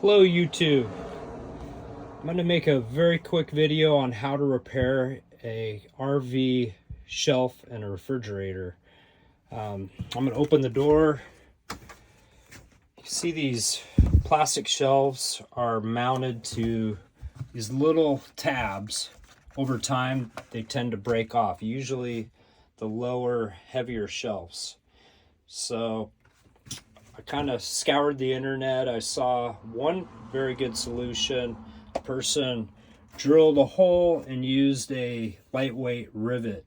Hello YouTube. I'm going to make a very quick video on how to repair a RV shelf and a refrigerator. I'm going to open the door. You see these plastic shelves are mounted to these little tabs. Over time they tend to break off, usually the lower, heavier shelves. So I kind of scoured the internet. I saw one very good solution. A person drilled a hole and used a lightweight rivet,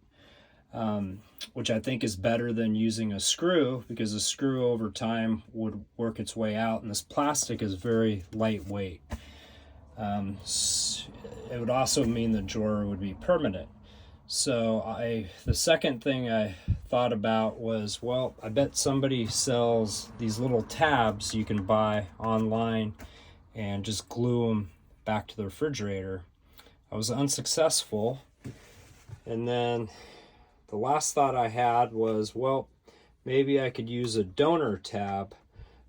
which I think is better than using a screw, because a screw over time would work its way out, and this plastic is very lightweight. It would also mean the drawer would be permanent. So the second thing I thought about was, well, I bet somebody sells these little tabs you can buy online and just glue them back to the refrigerator. I was unsuccessful. And then the last thought I had was, well, maybe I could use a donor tab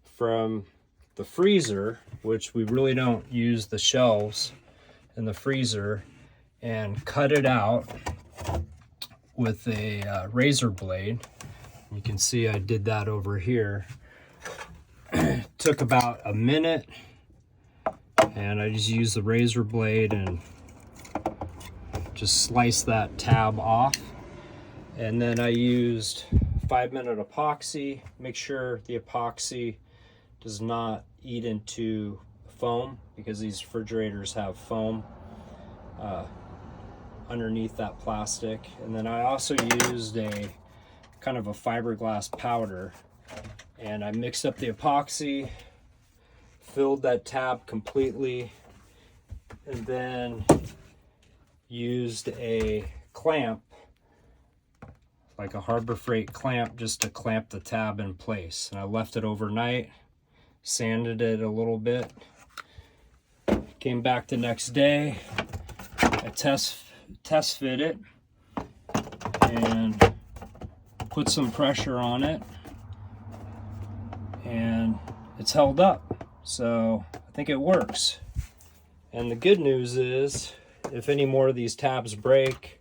from the freezer, which we really don't use the shelves in the freezer, and cut it out with a razor blade. You can see I did that over here. Took about a minute, and I just used the razor blade and just sliced that tab off. And then I used 5-minute epoxy. Make sure the epoxy does not eat into foam, because these refrigerators have foam underneath that plastic. And then I also used a kind of a fiberglass powder, and I mixed up the epoxy, filled that tab completely, and then used a clamp, like a Harbor Freight clamp, just to clamp the tab in place. And I left it overnight, sanded it a little bit, came back the next day. I test fit it and put some pressure on it, and it's held up. So I think it works. And the good news is, if any more of these tabs break,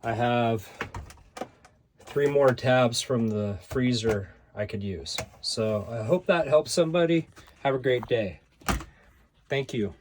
I have 3 more tabs from the freezer I could use. So I hope that helps somebody. Have a great day. Thank you.